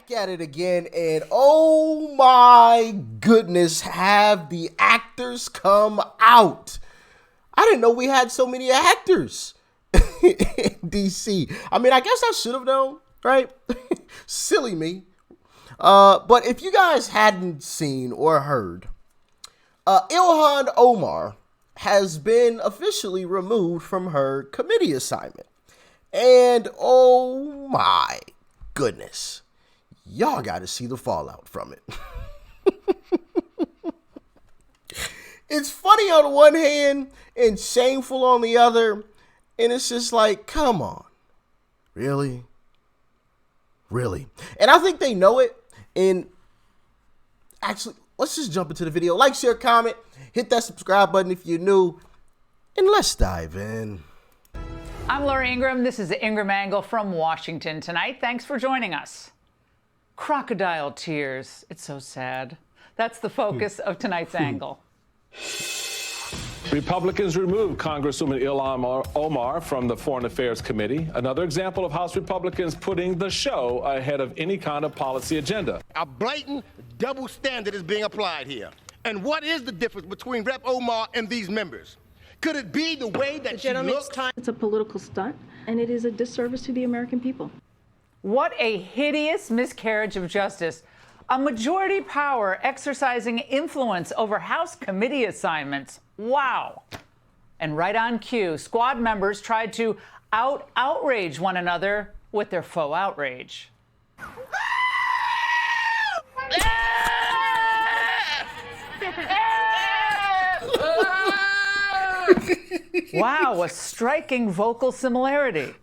Back at it again, and oh my goodness, have the actors come out. I didn't know we had so many actors in DC. I mean, I guess I should have known, right? Silly me. But if you guys hadn't seen or heard, Ilhan Omar has been officially removed from her committee assignment. And oh my goodness, y'all got to see the fallout from it. It's funny on one hand and shameful on the other. And it's just like, come on. Really? Really? And I think they know it. And actually, let's just jump into the video. Like, share, comment, hit that subscribe button if you're new. And let's dive in. I'm Laura Ingraham. This is the Ingraham Angle from Washington tonight. Thanks for joining us. Crocodile tears. It's so sad. That's the focus of tonight's angle. Republicans removed Congresswoman Ilhan Omar from the Foreign Affairs Committee. Another example of House Republicans putting the show ahead of any kind of policy agenda. A blatant double standard is being applied here. And what is the difference between Rep. Omar and these members? Could it be the way that she looks? It's a political stunt, and it is a disservice to the American people. What a hideous miscarriage of justice. A majority power exercising influence over House committee assignments. Wow. And right on cue, squad members tried to outrage one another with their faux outrage. Wow, a striking vocal similarity.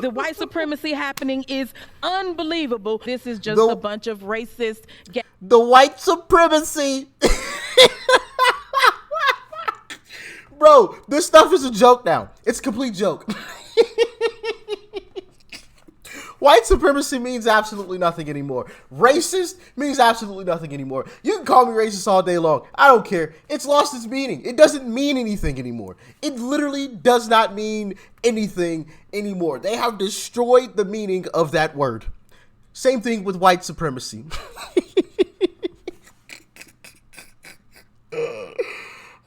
The white supremacy happening is unbelievable. This is just a bunch of racist. The white supremacy. Bro, this stuff is a joke now. It's a complete joke. White supremacy means absolutely nothing anymore. Racist means absolutely nothing anymore. You can call me racist all day long. I don't care. It's lost its meaning. It doesn't mean anything anymore. It literally does not mean anything anymore. They have destroyed the meaning of that word. Same thing with white supremacy.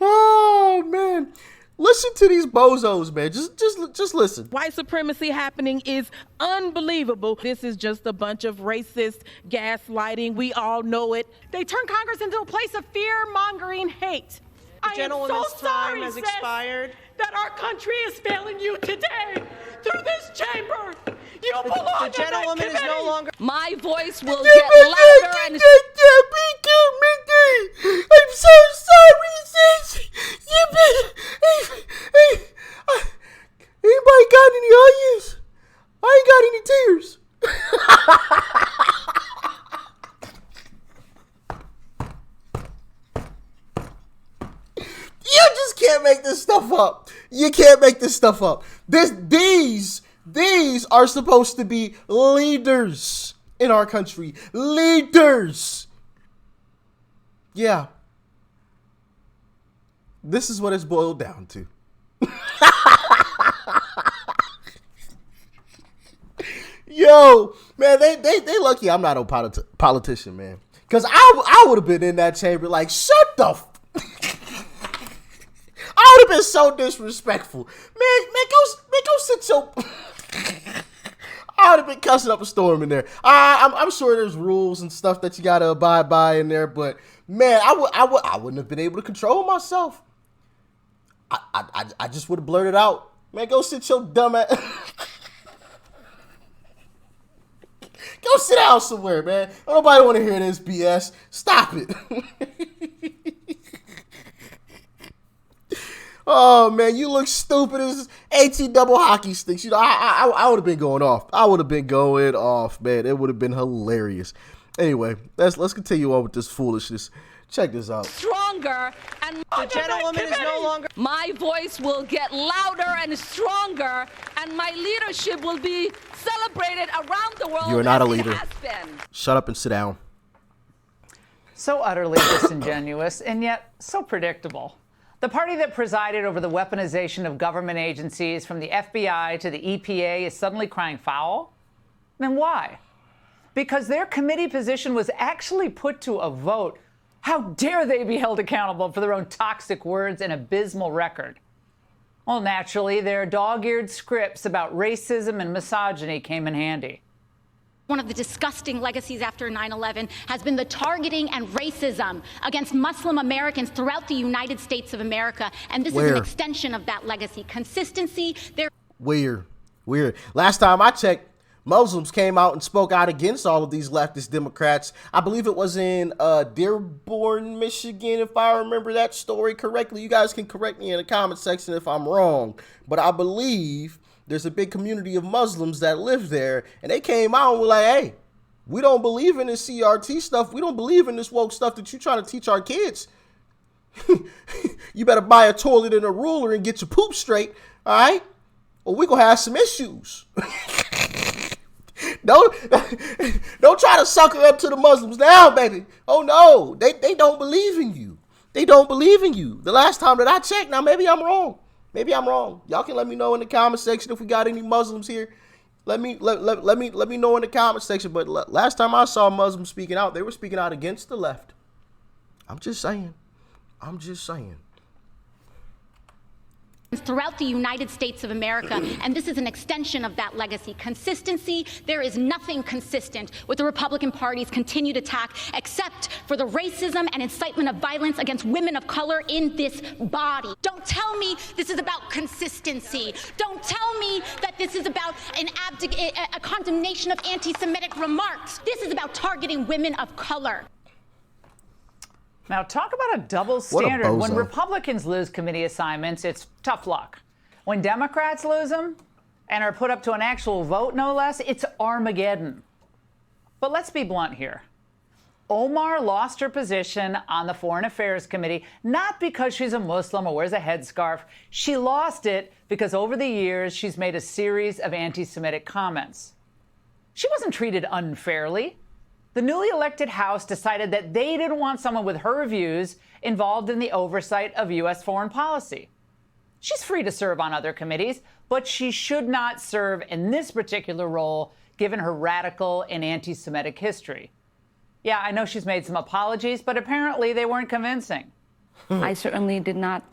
Oh, man. Listen to these bozos, man. Just listen. White supremacy happening is unbelievable. This is just a bunch of racist gaslighting. We all know it. They turn Congress into a place of fear-mongering hate. I am so sorry, has expired. That our country is failing you today through this chamber. You belong. The gentlewoman is no longer. My voice will get louder and. I'm so sorry, sis. Anybody got any onions? I ain't got any tears. You just can't make this stuff up. You can't make this stuff up. These are supposed to be leaders in our country. Leaders. Yeah. This is what it's boiled down to. Yo, man, they lucky I'm not a politician, man. Because I would have been in that chamber like, shut the I would have been so disrespectful. Man, go sit your... I would have been cussing up a storm in there. I'm sure there's rules and stuff that you got to abide by in there, but man, I wouldn't have been able to control myself. I just would have blurted out, man, go sit your dumb ass. Go sit down somewhere, man. Nobody want to hear this BS. Stop it. Oh, man, you look stupid as AT double hockey sticks. You know, I would have been going off. I would have been going off, man. It would have been hilarious. Anyway, let's continue on with this foolishness. Check this out. Stronger, and the gentlewoman is no longer. My voice will get louder and stronger, and my leadership will be celebrated around the world. You are not a leader. It has been. Shut up and sit down. So utterly disingenuous, and yet so predictable. The party that presided over the weaponization of government agencies from the FBI to the EPA is suddenly crying foul? Then why? because their committee position was actually put to a vote. How dare they be held accountable for their own toxic words and abysmal record? Well, naturally, their dog-eared scripts about racism and misogyny came in handy. One of the disgusting legacies after 9/11 has been the targeting and racism against Muslim Americans throughout the United States of America. And this is an extension of that legacy. Consistency. Weird. Last time I checked, Muslims came out and spoke out against all of these leftist Democrats. I believe it was in Dearborn, Michigan, if I remember that story correctly. You guys can correct me in the comment section if I'm wrong. But I believe there's a big community of Muslims that live there. And they came out and were like, hey, we don't believe in this CRT stuff. We don't believe in this woke stuff that you're trying to teach our kids. You better buy a toilet and a ruler and get your poop straight, all right? Or we're going to have some issues. Don't try to sucker up to the Muslims now, baby. Oh, no. They don't believe in you. They don't believe in you. The last time that I checked, now maybe I'm wrong. Y'all can let me know in the comment section if we got any Muslims here. Let me know in the comment section. But last time I saw Muslims speaking out, they were speaking out against the left. I'm just saying. Throughout the United States of America, and this is an extension of that legacy. Consistency. There is nothing consistent with the Republican Party's continued attack except for the racism and incitement of violence against women of color in this body. Don't tell me this is about consistency. Don't tell me that this is about a condemnation of anti-Semitic remarks. This is about targeting women of color. Now, talk about a double standard. When Republicans lose committee assignments, it's tough luck. When Democrats lose them and are put up to an actual vote, no less, it's Armageddon. But let's be blunt here. Omar lost her position on the Foreign Affairs Committee, not because she's a Muslim or wears a headscarf. She lost it because over the years, she's made a series of anti-Semitic comments. She wasn't treated unfairly. The newly elected House decided that they didn't want someone with her views involved in the oversight of U.S. foreign policy. She's free to serve on other committees, but she should not serve in this particular role, given her radical and anti-Semitic history. Yeah, I know she's made some apologies, but apparently they weren't convincing. I certainly did not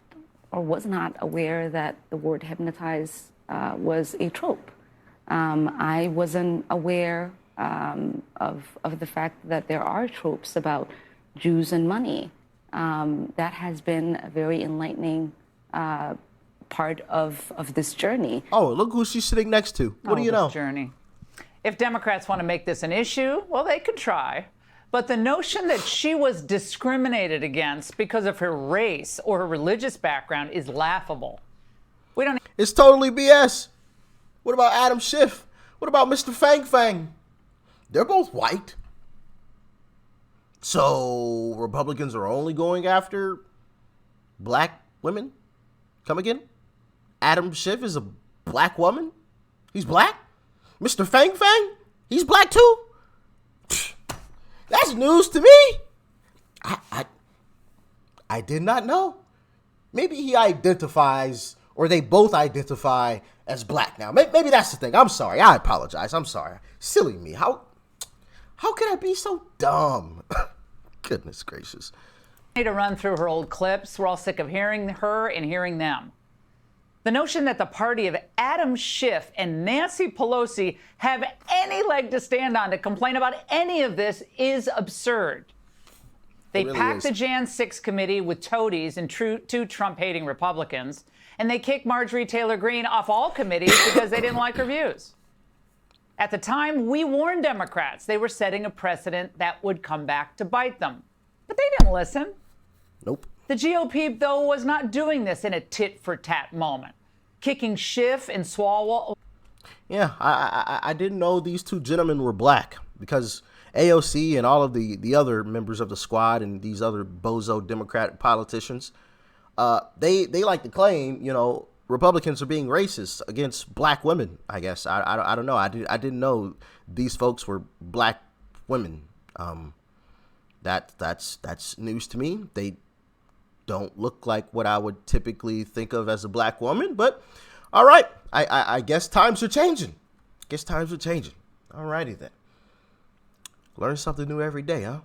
or was not aware that the word hypnotize was a trope. I wasn't aware of the fact that there are tropes about Jews and money. That has been a very enlightening part of this journey. Oh, look who she's sitting next to. What do you know? Journey. If Democrats want to make this an issue, well, they could try. But the notion that she was discriminated against because of her race or her religious background is laughable. It's totally BS. What about Adam Schiff? What about Mr. Fang Fang? They're both white. So Republicans are only going after black women? Come again? Adam Schiff is a black woman? He's black? Mr. Fang Fang? He's black too? That's news to me. I did not know. Maybe he identifies, or they both identify as black now. Maybe that's the thing. I'm sorry. I apologize. I'm sorry. Silly me. How could I be so dumb? Goodness gracious. I need to run through her old clips. We're all sick of hearing her and hearing them. The notion that the party of Adam Schiff and Nancy Pelosi have any leg to stand on to complain about any of this is absurd. They really packed the Jan 6 committee with toadies and two Trump-hating Republicans, and they kicked Marjorie Taylor Greene off all committees because they didn't like her views. At the time, we warned Democrats they were setting a precedent that would come back to bite them. But they didn't listen. Nope. The GOP, though, was not doing this in a tit-for-tat moment, kicking Schiff and Swalwell. Yeah, I didn't know these two gentlemen were black because AOC and all of the other members of the squad and these other bozo Democratic politicians, they like to claim, Republicans are being racist against black women. I guess I don't know. I didn't know these folks were black women. That's news to me. They don't look like what I would typically think of as a black woman, but all right. I guess times are changing. All righty then. Learn something new every day, huh?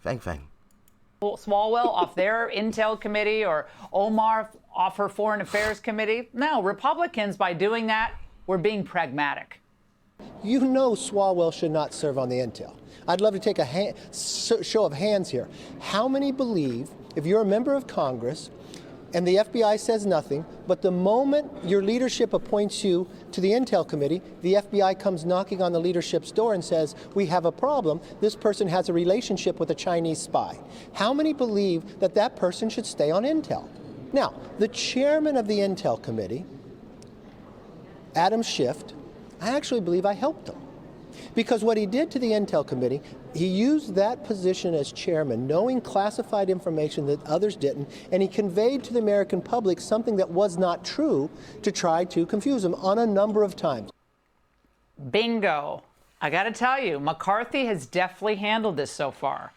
Fang Fang. Swalwell off their Intel committee or Omar off her Foreign Affairs committee. No, Republicans, by doing that, were being pragmatic. You know Swalwell should not serve on the Intel. I'd love to take a show of hands here. How many believe, if you're a member of Congress and the FBI says nothing, but the moment your leadership appoints you to the Intel Committee, the FBI comes knocking on the leadership's door and says, we have a problem. This person has a relationship with a Chinese spy. How many believe that that person should stay on Intel? Now, the chairman of the Intel Committee, Adam Schiff, I actually believe I helped him. Because what he did to the Intel Committee, he used that position as chairman, knowing classified information that others didn't, and he conveyed to the American public something that was not true to try to confuse them on a number of times. Bingo. I got to tell you, McCarthy has deftly handled this so far.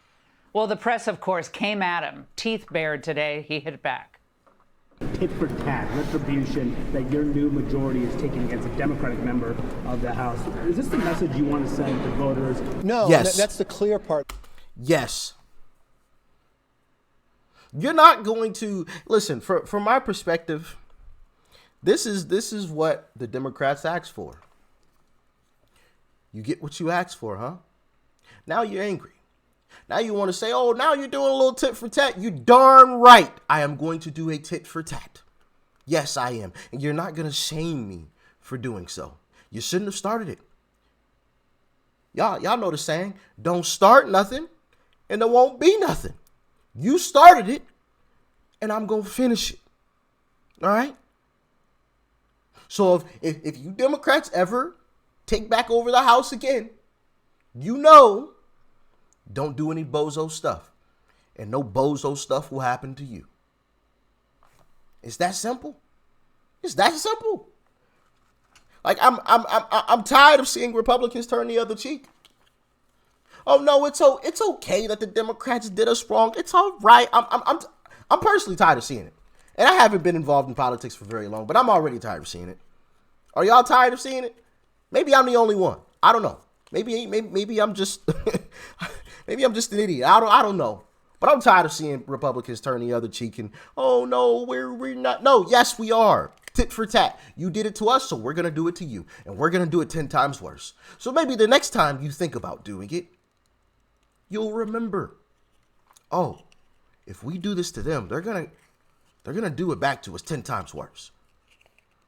Well, the press, of course, came at him, teeth bared today. He hit back. Tit for tat, retribution that your new majority is taking against a Democratic member of the House. Is this the message you want to send to voters? No, yes. That's the clear part. Yes. You're not going to listen. From my perspective, this is what the Democrats asked for. You get what you asked for, huh? Now you're angry. Now you want to say, oh, now you're doing a little tit for tat. You darn right. I am going to do a tit for tat. Yes, I am. And you're not going to shame me for doing so. You shouldn't have started it. Y'all know the saying, don't start nothing and there won't be nothing. You started it and I'm going to finish it. All right? So if you Democrats ever take back over the House again, you know, don't do any bozo stuff, and no bozo stuff will happen to you. It's that simple. It's that simple. Like I'm tired of seeing Republicans turn the other cheek. Oh no, it's okay that the Democrats did us wrong. It's all right. I'm personally tired of seeing it, and I haven't been involved in politics for very long, but I'm already tired of seeing it. Are y'all tired of seeing it? Maybe I'm the only one. I don't know. Maybe I'm just maybe I'm just an idiot. I don't know. But I'm tired of seeing Republicans turn the other cheek and, oh no, we're not. No, yes, we are. Tit for tat. You did it to us, so we're going to do it to you. And we're going to do it 10 times worse. So maybe the next time you think about doing it, you'll remember, oh, if we do this to them, they're going to do it back to us 10 times worse.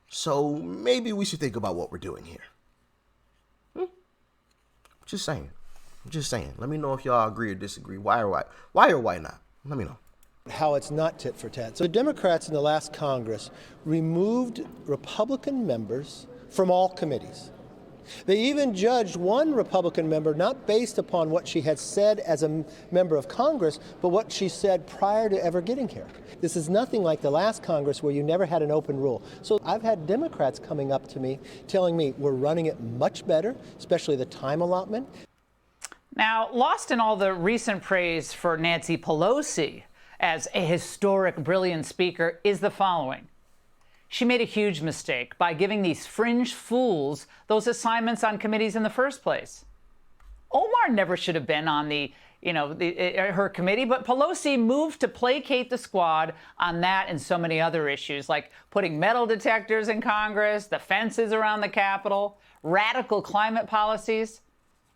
So maybe we should think about what we're doing here. Just saying. I'm just saying. Let me know if y'all agree or disagree. Why or why not? Let me know. How it's not tit for tat. So the Democrats in the last Congress removed Republican members from all committees. They even judged one Republican member not based upon what she had said as a member of Congress, but what she said prior to ever getting here. This is nothing like the last Congress where you never had an open rule. So I've had Democrats coming up to me telling me we're running it much better, especially the time allotment. Now, lost in all the recent praise for Nancy Pelosi as a historic, brilliant speaker is the following. She made a huge mistake by giving these fringe fools those assignments on committees in the first place. Omar never should have been on her committee, but Pelosi moved to placate the squad on that and so many other issues, like putting metal detectors in Congress, the fences around the Capitol, radical climate policies.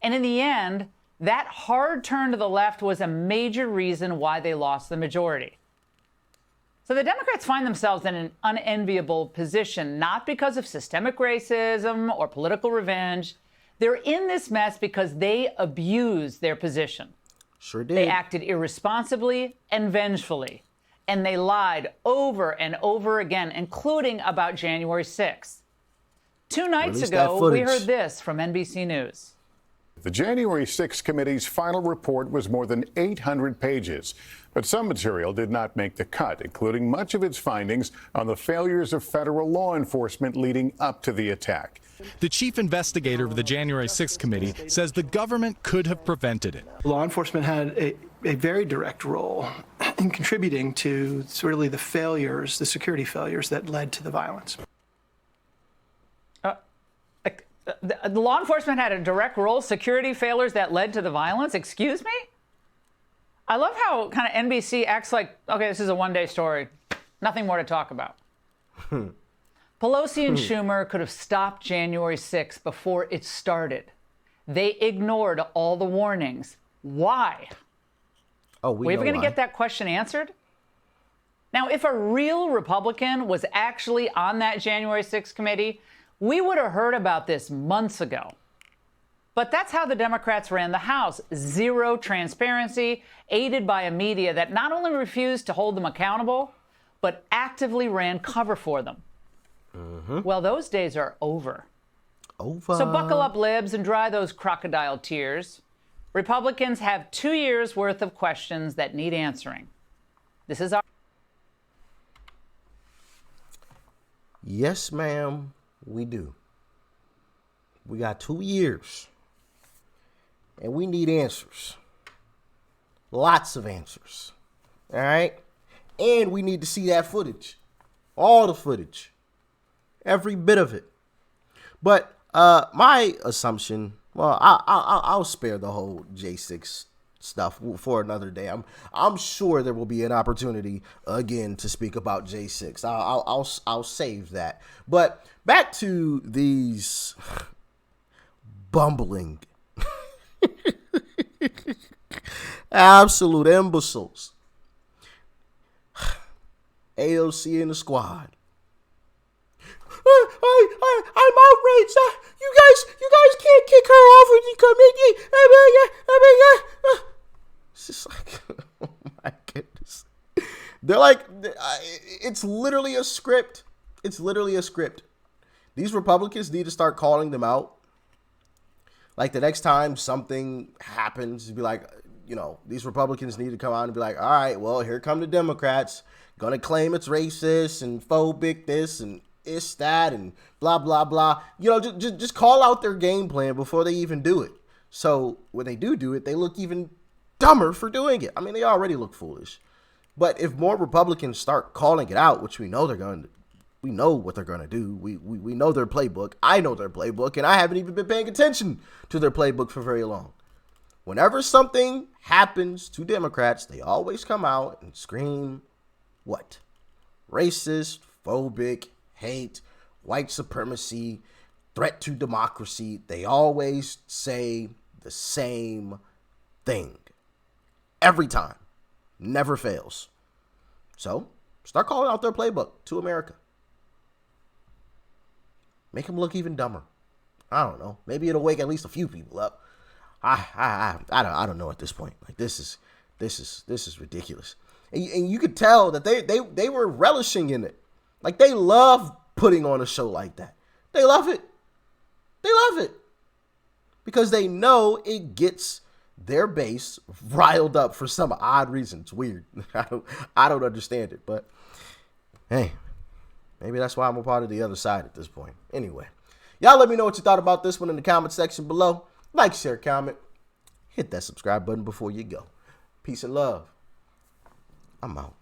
And in the end, that hard turn to the left was a major reason why they lost the majority. So the Democrats find themselves in an unenviable position, not because of systemic racism or political revenge. They're in this mess because they abused their position. Sure did. They acted irresponsibly and vengefully. And they lied over and over again, including about January 6th. 2 nights ago, we heard this from NBC News. The January 6th committee's final report was more than 800 pages, but some material did not make the cut, including much of its findings on the failures of federal law enforcement leading up to the attack. The chief investigator of the January 6th committee says the government could have prevented it. Law enforcement had a very direct role in contributing to really the failures, the security failures that led to the violence. the law enforcement had a direct role, security failures that led to the violence? Excuse me? I love how kind of NBC acts like, okay, this is a one-day story. Nothing more to talk about. Pelosi and Schumer could have stopped January 6th before it started. They ignored all the warnings. Why? Oh, We're going to get that question answered? Now, if a real Republican was actually on that January 6th committee, we would have heard about this months ago. But that's how the Democrats ran the House. Zero transparency, aided by a media that not only refused to hold them accountable, but actively ran cover for them. Well, those days are over. So buckle up, libs, and dry those crocodile tears. Republicans have 2 years' worth of questions that need answering. This is our... Yes, ma'am, we do. We got 2 years. And we need answers. Lots of answers. All right? And we need to see that footage. All the footage. Every bit of it. But my assumption, well, I'll spare the whole J6 stuff for another day. I'm sure there will be an opportunity again to speak about J6. I'll save that. But back to these bumbling, absolute imbeciles. AOC and the squad. I'm outraged. You guys can't kick her off of the committee. It's just like, oh my goodness. They're like, it's literally a script. It's literally a script. These Republicans need to start calling them out. Like the next time something happens, be like, you know, these Republicans need to come out and be like, all right, well, here come the Democrats. Gonna claim it's racist and phobic this and it's that and blah, blah, blah. You know, just call out their game plan before they even do it. So when they do it, they look even dumber for doing it. I mean, they already look foolish. But if more Republicans start calling it out, which we know they're going to, we know what they're going to do. We know their playbook. I know their playbook, and I haven't even been paying attention to their playbook for very long. Whenever something happens to Democrats, they always come out and scream, what? Racist, phobic, hate, white supremacy, threat to democracy. They always say the same thing. Every time. Never fails. So, start calling out their playbook to America. Make them look even dumber. I don't know. Maybe it'll wake at least a few people up. I don't know at this point. Like this is ridiculous. And you could tell that they were relishing in it. Like they love putting on a show like that. They love it. They love it. Because they know it gets their base riled up for some odd reason. It's weird. I don't understand it, but hey, maybe that's why I'm a part of the other side at this point. Anyway, y'all let me know what you thought about this one in the comment section below. Like, share, comment, hit that subscribe button before you go. Peace and love. I'm out.